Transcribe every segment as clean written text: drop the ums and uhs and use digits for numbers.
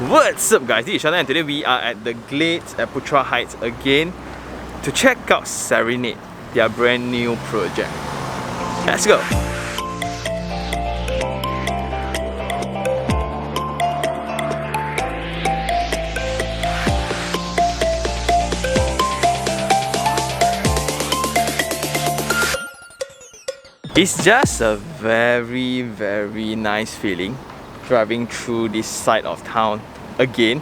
What's up guys, this is Sheldon and today we are at the Glades at Putra Heights again to check out Serenade, their brand new project. Let's go! It's just a very nice feeling driving through this side of town again.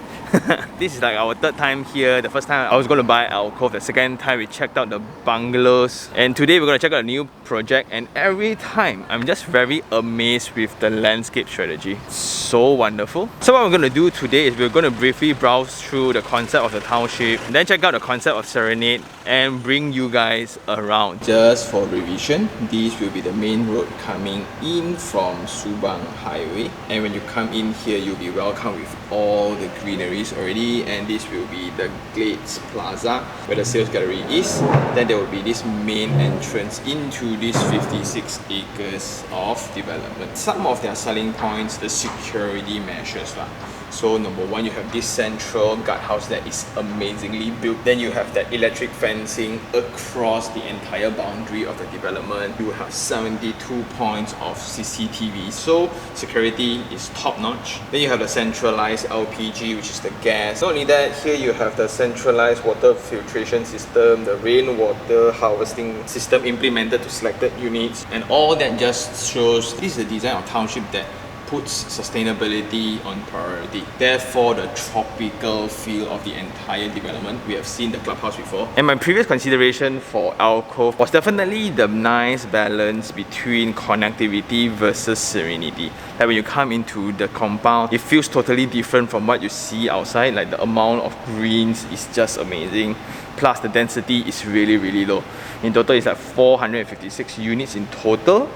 This is like our third time here. The first time I was going to buy Alcove, the second time we checked out the bungalows, and today we're going to check out a new project, and every time I'm just very amazed with the landscape strategy. So wonderful. So what we're going to do today is we're going to briefly browse through the concept of the township, then check out the concept of Serenade and bring you guys around. Just for revision, this will be the main road coming in from Subang Highway, and when you come in here you'll be welcomed with all the greeneries already, and this will be the Glades Plaza where the sales gallery is. Then there will be this main entrance into this 56 acres of development. Some of their selling points, the security measures lah. So number one, you have this central guardhouse that is amazingly built. Then you have that electric fencing across the entire boundary of the development. You have 72 points of CCTV, so security is top notch. Then you have the centralized LPG, which is the gas. Not only that, here you have the centralized water filtration system, the rainwater harvesting system implemented to selected units, and all that just shows this is the design of township that puts sustainability on priority. Therefore, the tropical feel of the entire development. We have seen the clubhouse before. And my previous consideration for Alcove was definitely the nice balance between connectivity versus serenity. Like when you come into the compound, it feels totally different from what you see outside. Like the amount of greens is just amazing. Plus the density is really low. In total, it's like 456 units in total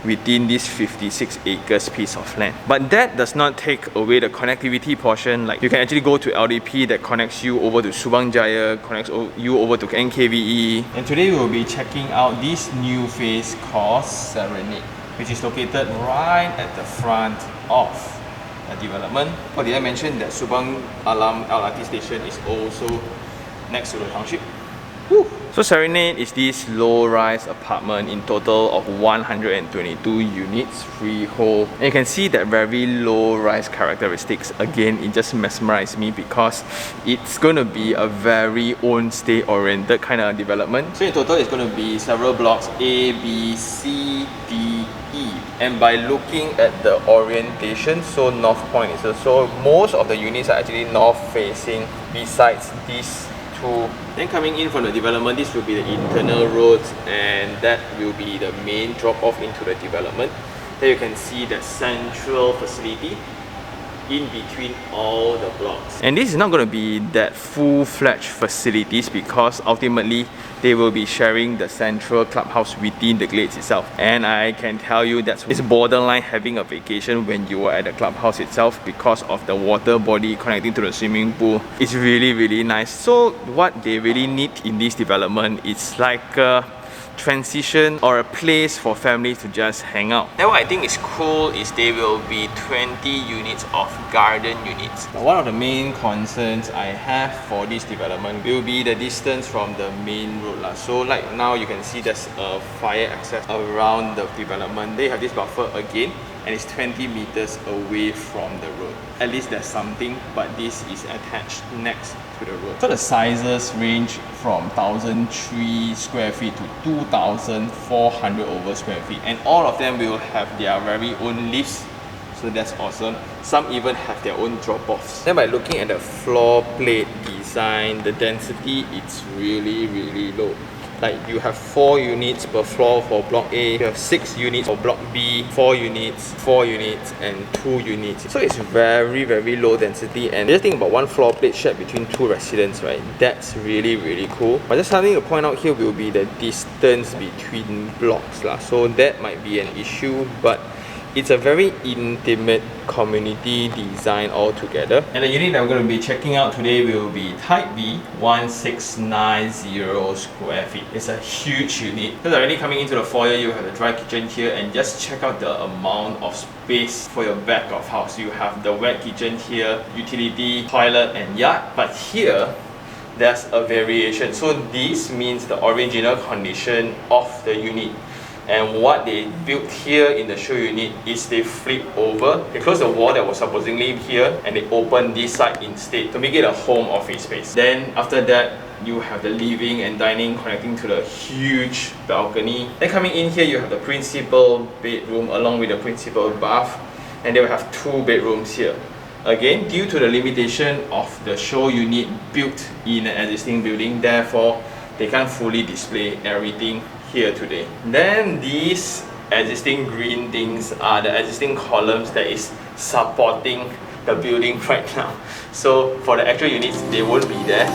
within this 56 acres piece of land. But that does not take away the connectivity portion. Like you can actually go to LDP that connects you over to Subang Jaya, connects you over to NKVE. And today we will be checking out this new phase called Serenade, which is located right at the front of the development. Or did I mention that Subang Alam LRT station is also next to the township? Woo. So Serenade is this low-rise apartment in total of 122 units, freehold. And you can see that very low-rise characteristics. Again, it just mesmerized me because it's going to be a very own stay-oriented kind of development. So in total, it's going to be several blocks A, B, C, D, E. And by looking at the orientation, so North Point is so most of the units are actually north-facing besides these. Then coming in from the development, this will be the internal roads, and that will be the main drop-off into the development. There you can see the central facility in between all the blocks. And this is not going to be that full-fledged facilities because ultimately they will be sharing the central clubhouse within the Glades itself. And I can tell you that it's borderline having a vacation when you are at the clubhouse itself because of the water body connecting to the swimming pool. It's really nice. So what they really need in this development is like a transition or a place for families to just hang out. And what I think is cool is there will be 20 units of garden units. Now, one of the main concerns I have for this development will be the distance from the main road. So like now you can see there's a fire access around the development. They have this buffer again, and it's 20 meters away from the road. At least there's something, but this is attached next to the road. So the sizes range from 1,003 square feet to 2,400 over square feet, and all of them will have their very own lifts. So that's awesome. Some even have their own drop-offs. Then by looking at the floor plate design, the density, it's really low. Like you have 4 units per floor for block A, you have 6 units for block B, 4 units, 4 units, and 2 units. So it's very low density, and the other thing about one floor plate shared between 2 residents, right? That's really cool. But just something to point out here will be the distance between blocks lah. So that might be an issue, but It's a very intimate community design altogether. And the unit that I'm going to be checking out today will be Type B 1690 square feet. It's a huge unit. So already coming into the foyer, you have the dry kitchen here, and just check out the amount of space for your back of house. You have the wet kitchen here, utility, toilet and yard. But here, there's a variation. So this means the original condition of the unit. And what they built here in the show unit is they flip over, they close the wall that was supposedly here, and they open this side instead to make it a home office space. Then after that, you have the living and dining connecting to the huge balcony. Then coming in here, you have the principal bedroom along with the principal bath, and they will have 2 bedrooms here. Again, due to the limitation of the show unit built in an existing building, therefore they can't fully display everything here today. Then these existing green things are the existing columns that is supporting the building right now. So for the actual units, they won't be there.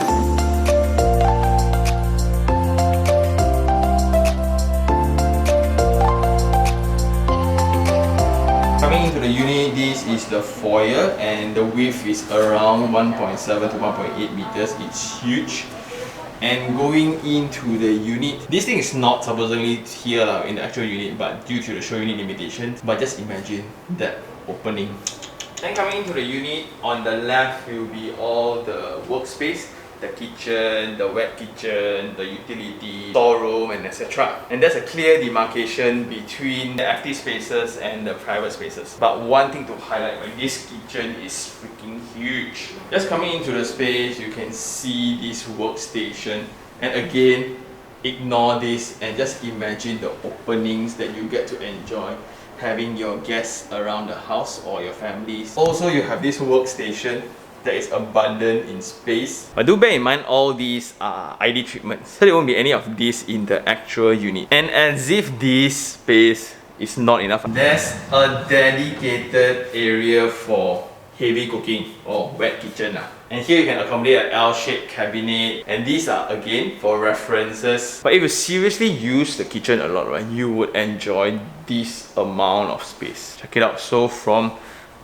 Coming into the unit, this is the foyer, and the width is around 1.7 to 1.8 meters. It's huge. And going into the unit, this thing is not supposedly here in the actual unit, but due to the show unit limitations. But just imagine that opening. Then coming into the unit, on the left will be all the workspace, the kitchen, the wet kitchen, the utility, storeroom, and etc. And there's a clear demarcation between the active spaces and the private spaces. But one thing to highlight, this kitchen is freaking huge. Just coming into the space, you can see this workstation. And again, ignore this and just imagine the openings that you get to enjoy having your guests around the house or your families. Also, you have this workstation that is abundant in space. But do bear in mind, all these are ID treatments, so there won't be any of this in the actual unit. And as if this space is not enough, there's a dedicated area for heavy cooking or wet kitchen. And here you can accommodate an L-shaped cabinet, and these are again for references. But if you seriously use the kitchen a lot, right, you would enjoy this amount of space. Check it out. So from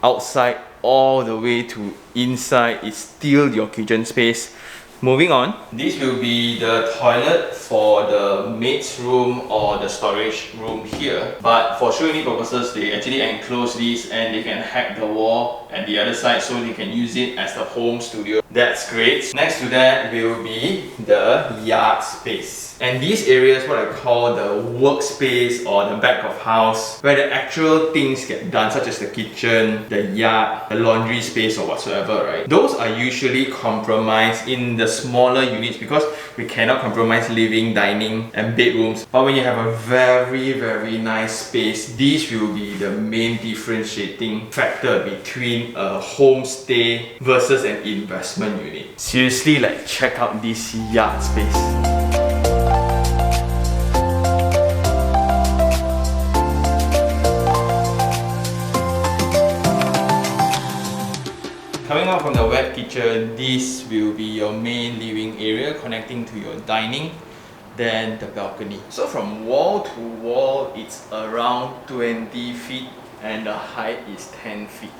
outside all the way to inside is still your kitchen space. Moving on, this will be the toilet for the maid's room or the storage room here. But for show unit purposes, they actually enclose this and they can hack the wall at the other side so they can use it as the home studio. That's great. Next to that will be the yard space. And these areas, what I call the workspace or the back of house, where the actual things get done, such as the kitchen, the yard, the laundry space or whatsoever, right? Those are usually compromised in the smaller units because we cannot compromise living, dining and bedrooms. But when you have a very nice space, this will be the main differentiating factor between a homestay versus an investment unit. Seriously, like, check out this yard space. Coming out from the wet kitchen, this will be your main living area connecting to your dining, then the balcony. So from wall to wall, it's around 20 feet and the height is 10 feet.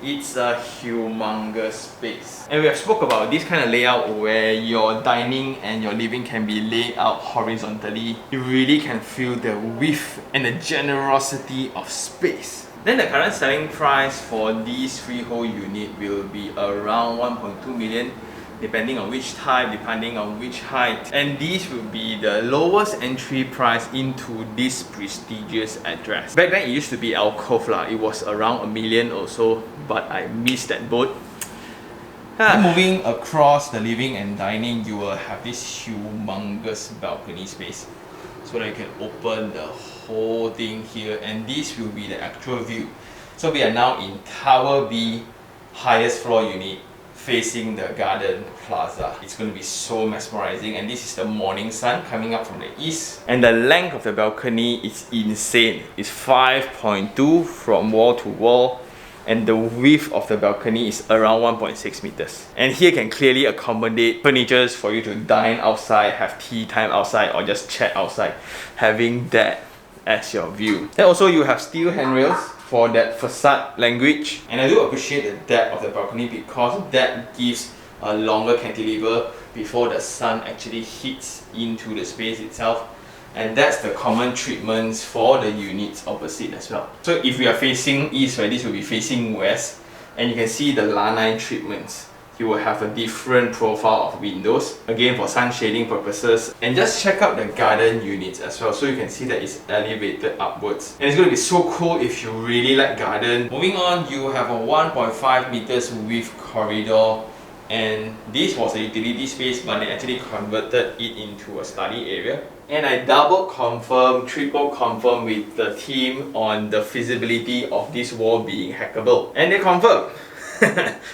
It's a humongous space. And we have spoke about this kind of layout where your dining and your living can be laid out horizontally. You really can feel the width and the generosity of space. Then the current selling price for this freehold unit will be around 1.2 million, depending on which type, depending on which height. And this will be the lowest entry price into this prestigious address. Back then it used to be Alcove lah. It was around $1 million or so, but I missed that boat. Moving across the living and dining, you will have this humongous balcony space, so that you can open the whole thing here, and this will be the actual view. So we are now in Tower B, highest floor unit, facing the garden plaza. It's going to be so mesmerizing, and this is the morning sun coming up from the east. And the length of the balcony is insane. It's 5.2 from wall to wall, and the width of the balcony is around 1.6 meters. And here can clearly accommodate furniture for you to dine outside, have tea time outside, or just chat outside, having that as your view. Then also you have steel handrails for that facade language. And I do appreciate the depth of the balcony because that gives a longer cantilever before the sun actually hits into the space itself. And that's the common treatments for the units opposite as well. So if we are facing east, right, this will be facing west, and you can see the lanai treatments. You will have a different profile of windows, again for sun shading purposes. And just check out the garden units as well, so you can see that it's elevated upwards. And it's going to be so cool if you really like garden. Moving on, you have a 1.5 meters width corridor, and this was a utility space, but they actually converted it into a study area. And I double confirm, triple confirm with the team on the feasibility of this wall being hackable. And they confirm.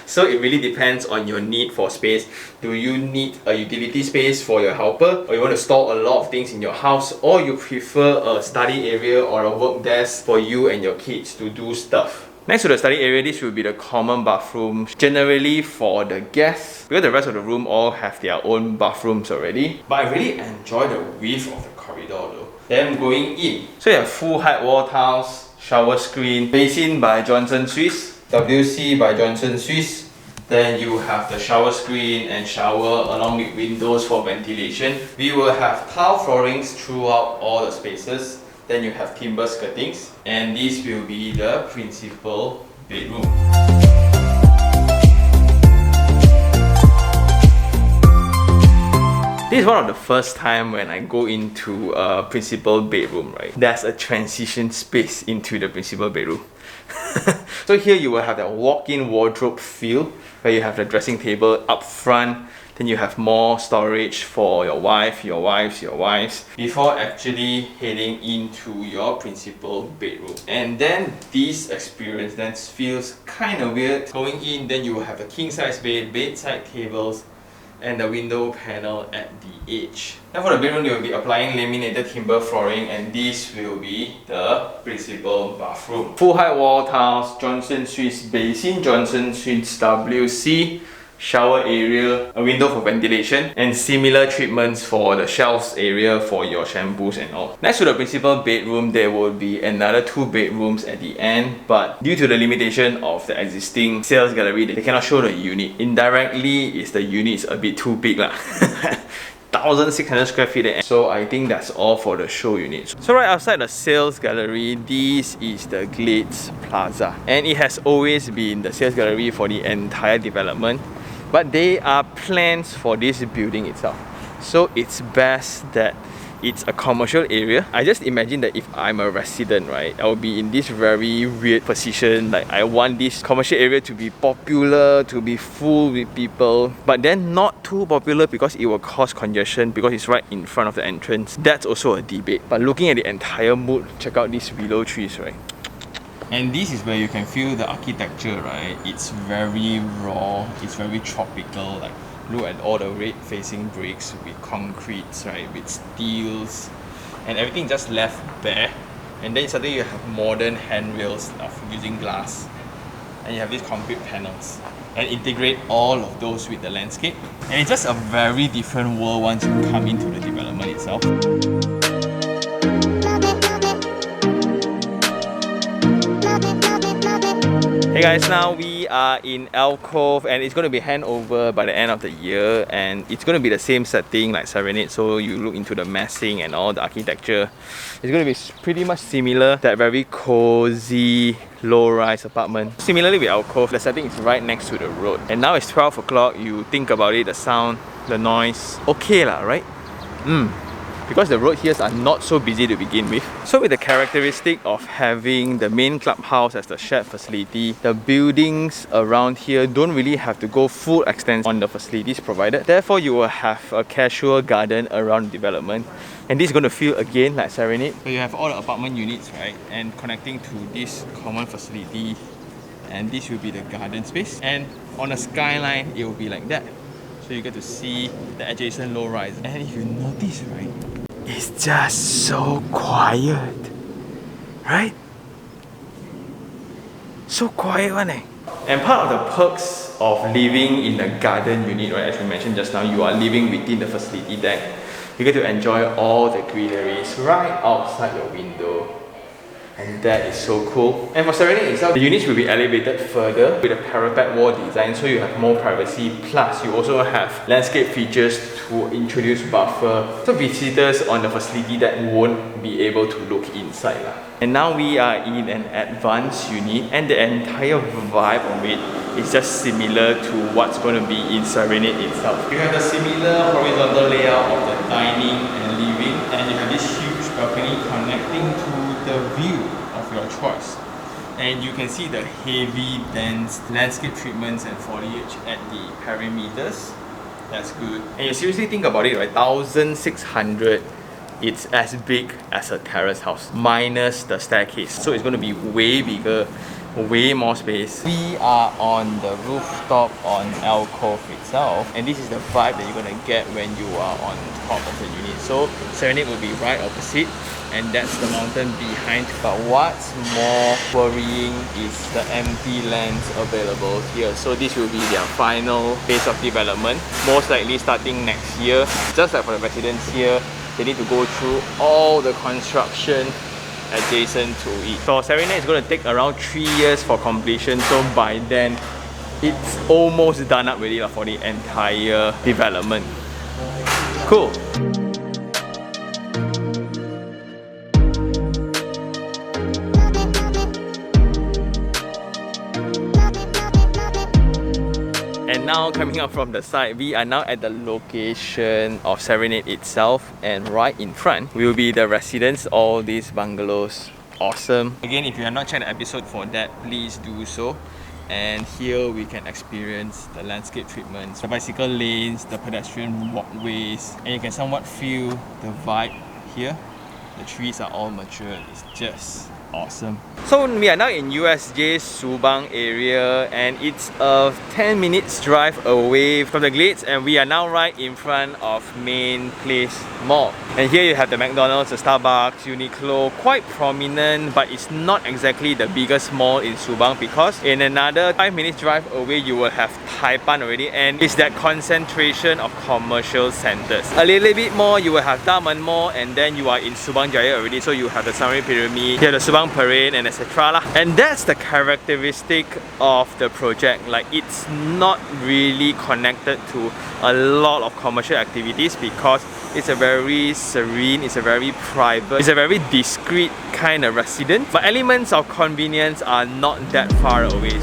So it really depends on your need for space. Do you need a utility space for your helper, or you want to store a lot of things in your house, or you prefer a study area or a work desk for you and your kids to do stuff? Next to the study area, this will be the common bathroom, generally for the guests, because the rest of the room all have their own bathrooms already. But I really enjoy the width of the corridor though. Then going in, so you have full height wall tiles, shower screen, basin by Johnson Swiss, WC by Johnson Swiss. Then you have the shower screen and shower along with windows for ventilation. We will have tile floorings throughout all the spaces. Then you have timber skirtings, and this will be the principal bedroom. This is one of the first time when I go into a principal bedroom, right? There's a transition space into the principal bedroom. So here you will have that walk-in wardrobe feel, where you have the dressing table up front. Then you have more storage for your wife, your wives, before actually heading into your principal bedroom. And then this experience then feels kind of weird. Going in, then you will have a king-size bed, bedside tables, and the window panel at the edge. Now for the bedroom, they will be applying laminated timber flooring, and this will be the principal bathroom. Full height wall tiles, Johnson Swiss basin, Johnson Swiss WC, shower area, a window for ventilation, and similar treatments for the shelves area for your shampoos and all. Next to the principal bedroom, there will be another 2 bedrooms at the end, but due to the limitation of the existing sales gallery, they cannot show the unit. Indirectly, is the unit is a bit too big lah. 1,600 square feet. So I think that's all for the show units. So right outside the sales gallery, this is the Glades Plaza, and it has always been the sales gallery for the entire development. But there are plans for this building itself, so it's best that it's a commercial area. I just imagine that if I'm a resident, right, I will be in this very weird position. Like, I want this commercial area to be popular, to be full with people, but then not too popular because it will cause congestion because it's right in front of the entrance. That's also a debate. But looking at the entire mood, check out these willow trees, right? And this is where you can feel the architecture, right? It's very raw, it's very tropical. Like, look at all the red facing bricks with concretes, right? With steels, and everything just left bare. And then suddenly you have modern handrails of using glass, and you have these concrete panels, and integrate all of those with the landscape. And it's just a very different world once you come into the development itself. Hey guys, now we are in Alcove, and it's going to be handover by the end of the year, and it's going to be the same setting like Serenade. So you look into the massing and all the architecture, it's going to be pretty much similar. That very cozy low-rise apartment. Similarly with Alcove, the setting is right next to the road, and now it's 12 o'clock. You think about it, the sound, the noise, okay lah, right? Because the road here are not so busy to begin with. So with the characteristic of having the main clubhouse as the shared facility, the buildings around here don't really have to go full extent on the facilities provided. Therefore, you will have a casual garden around the development. And this is going to feel again like Serenade. So you have all the apartment units, right? And connecting to this common facility. And this will be the garden space. And on a skyline, it will be like that. So you get to see the adjacent low-rise. And if you notice, right, it's just so quiet, right? So quiet one, eh? And part of the perks of living in the garden unit, right, as we mentioned just now, you are living within the facility deck. You get to enjoy all the greeneries right outside your window. And that is so cool. And for Serenade itself, the units will be elevated further with a parapet wall design, so you have more privacy. Plus, you also have landscape features to introduce buffer, so visitors on the facility that won't be able to look inside. And now we are in an advanced unit, and the entire vibe of it is just similar to what's going to be in Serenade itself. You have the similar horizontal layout of the dining and living, and you have this huge balcony connecting to the view of your choice. And you can see the heavy, dense landscape treatments and foliage at the perimeters. That's good. And you seriously think about it, right? 1,600, it's as big as a terrace house, minus the staircase. So it's going to be way bigger, way more space. We are on the rooftop on Alcove itself, and this is the vibe that you're going to get when you are on top of the unit. So Serenade will be right opposite, and that's the mountain behind. But what's more worrying is the empty lands available here. So this will be their final phase of development, most likely starting next year. Just like for the residents here, they need to go through all the construction adjacent to it. So Serenade is going to take around 3 years for completion, so by then it's almost done up already for the entire development. Cool. And now coming up from the side, we are now at the location of Serenade itself, and right in front will be the residence, all these bungalows. Awesome. Again, if you have not checked the episode for that, please do so. And here we can experience the landscape treatments, the bicycle lanes, the pedestrian walkways, and you can somewhat feel the vibe here. The trees are all mature. It's just awesome. So we are now in USJ Subang area, and it's a 10 minutes drive away from the Glades, and we are now right in front of Main Place Mall. And here you have the McDonald's, the Starbucks, Uniqlo, quite prominent, but it's not exactly the biggest mall in Subang, because in another 5 minutes drive away you will have Taipan already, and it's that concentration of commercial centers. A little bit more you will have Daman Mall, and then you are in Subang Jaya already, so you have the Sunway Pyramid, you have the Subang Parade, and etc. And that's the characteristic of the project. Like, it's not really connected to a lot of commercial activities because it's a very serene, it's a very private, it's a very discreet kind of residence, but elements of convenience are not that far away.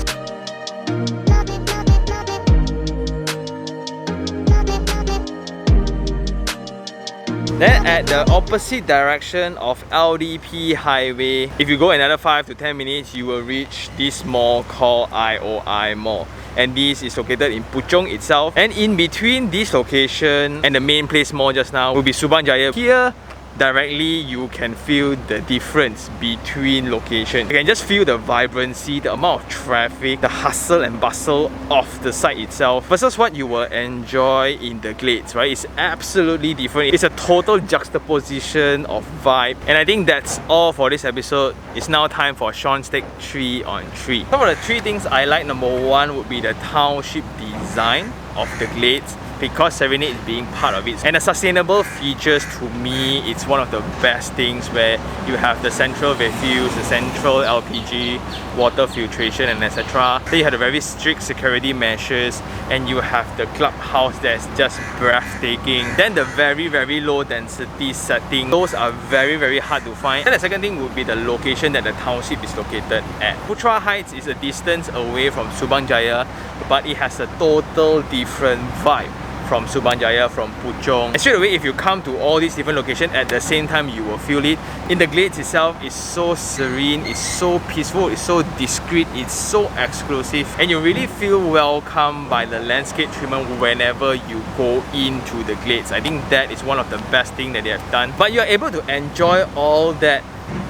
Then at the opposite direction of LDP Highway, if you go another 5 to 10 minutes, you will reach this mall called IOI Mall. And this is located in Puchong itself. And in between this location and the Main Place Mall just now will be Subang Jaya. Here, directly you can feel the difference between locations. You can just feel the vibrancy, the amount of traffic, the hustle and bustle of the site itself versus what you will enjoy in the Glades, right? It's absolutely different. It's a total juxtaposition of vibe. And I think that's all for this episode. It's now time for Sean's take 3 on 3. Some of the 3 things I like, number 1 would be the township design of the Glades, because Serenade is being part of it. And the sustainable features, to me, it's one of the best things, where you have the central refuse, the central LPG, water filtration, and etc. Then you have the very strict security measures, and you have the clubhouse that's just breathtaking. Then the very low density setting, those are very hard to find. Then the second thing would be the location that the township is located at. Putra Heights is a distance away from Subang Jaya, but it has a total different vibe from Subang Jaya, from Puchong. And straight away, if you come to all these different locations at the same time, you will feel it. In the Glades itself, it's so serene, it's so peaceful, it's so discreet, it's so exclusive, and you really feel welcomed by the landscape treatment whenever you go into the Glades. I think that is one of the best things that they have done. But you're able to enjoy all that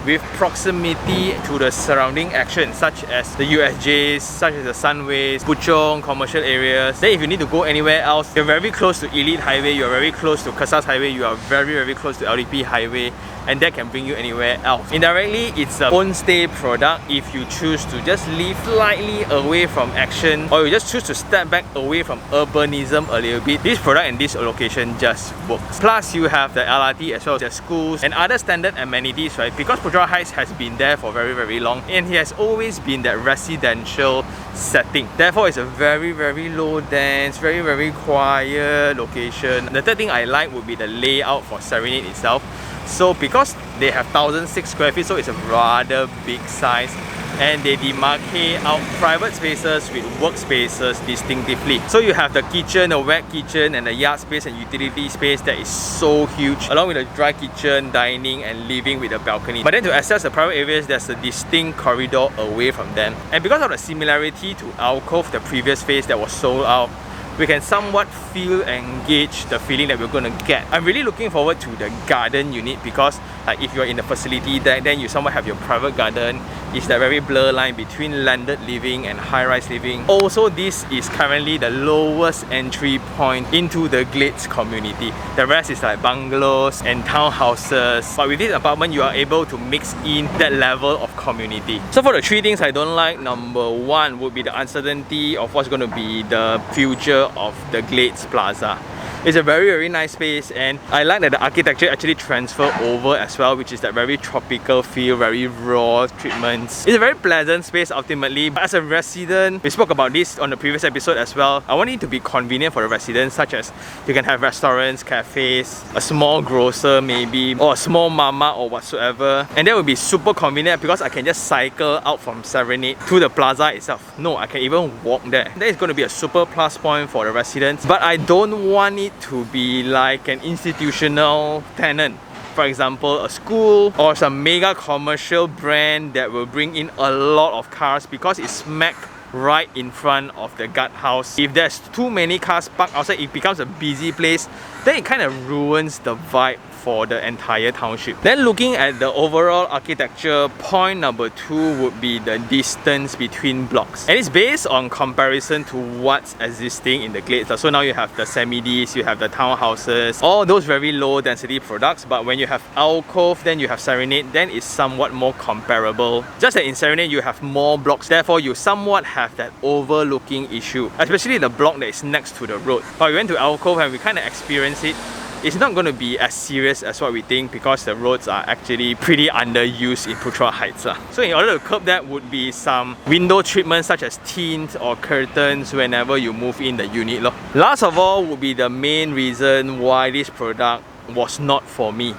with proximity to the surrounding action, such as the USJs, such as the Sunways, Puchong, commercial areas. Then if you need to go anywhere else, you're very close to Elite Highway, you're very close to Kesas Highway, you are very close to LDP Highway, and that can bring you anywhere else. Indirectly, it's a own-stay product if you choose to just live slightly away from action, or you just choose to step back away from urbanism a little bit. This product and this location just works. Plus, you have the LRT as well as the schools and other standard amenities, right? Because Putra Heights has been there for very long, and it has always been that residential setting. Therefore, it's a very low dense, very quiet location. The third thing I like would be the layout for Serenade itself. So because they have 1,006 square feet, so it's a rather big size, and they demarcate out private spaces with workspaces distinctively. So you have the kitchen, the wet kitchen, and the yard space and utility space that is so huge, along with the dry kitchen, dining and living with a balcony. But then to access the private areas, there's a distinct corridor away from them. And because of the similarity to Alcove, the previous phase that was sold out, we can somewhat feel and gauge the feeling that we're gonna get. I'm really looking forward to the garden unit because like if you're in the facility then you somewhat have your private garden. It's that very blur line between landed living and high-rise living. Also, this is currently the lowest entry point into the Glades community. The rest is like bungalows and townhouses. But with this apartment, you are able to mix in that level of community. So for the three things I don't like, number one would be the uncertainty of what's going to be the future of the Glades Plaza. It's a very nice space, and I like that the architecture actually transfer over as well, which is that very tropical feel, very raw treatments. It's a very pleasant space ultimately, but as a resident, we spoke about this on the previous episode as well, I want it to be convenient for the residents, such as you can have restaurants, cafes, a small grocer maybe, or a small mama or whatsoever, and that would be super convenient because I can just cycle out from Serenade to the plaza itself. No, I can even walk there. That is going to be a super plus point for the residents, but I don't want it to be like an institutional tenant. For example, a school or some mega commercial brand that will bring in a lot of cars because it's smack right in front of the guardhouse. If there's too many cars parked outside, it becomes a busy place, then it kind of ruins the vibe for the entire township. Then looking at the overall architecture, point number two would be the distance between blocks. And it's based on comparison to what's existing in the Glades. So now you have the semi-Ds, you have the townhouses, all those very low density products. But when you have Alcove, then you have Serenade, then it's somewhat more comparable. Just that in Serenade you have more blocks, therefore you somewhat have that overlooking issue, especially the block that is next to the road. But we went to Alcove and we kind of experienced it. It's not going to be as serious as what we think because the roads are actually pretty underused in Putra Heights. So in order to curb that would be some window treatments such as tint or curtains whenever you move in the unit. Last of all would be the main reason why this product was not for me.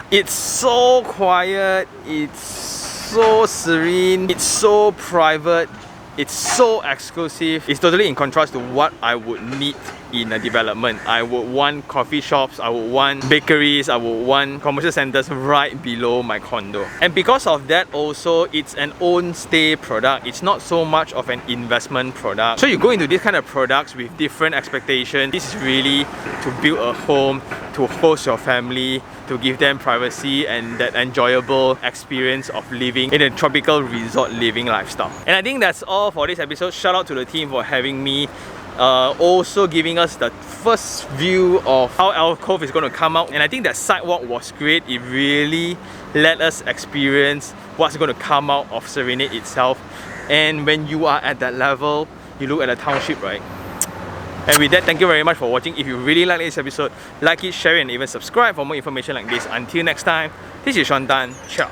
It's so quiet, it's so serene, it's so private, it's so exclusive. It's totally in contrast to what I would need in a development. I would want coffee shops, I would want bakeries, I would want commercial centers right below my condo. And because of that also, it's an own stay product. It's not so much of an investment product. So you go into these kind of products with different expectations. This is really to build a home, to host your family, to give them privacy and that enjoyable experience of living in a tropical resort living lifestyle. And I think that's all for this episode. Shout out to the team for having me. Also giving us the first view of how Alcove is going to come out, and I think that sidewalk was great. It really let us experience what's going to come out of Serenade itself. And when you are at that level, you look at the township, right? And with that, thank you very much for watching. If you really like this episode, like it, share it, and even subscribe for more information like this. Until next time, this is Sean Tan. Ciao.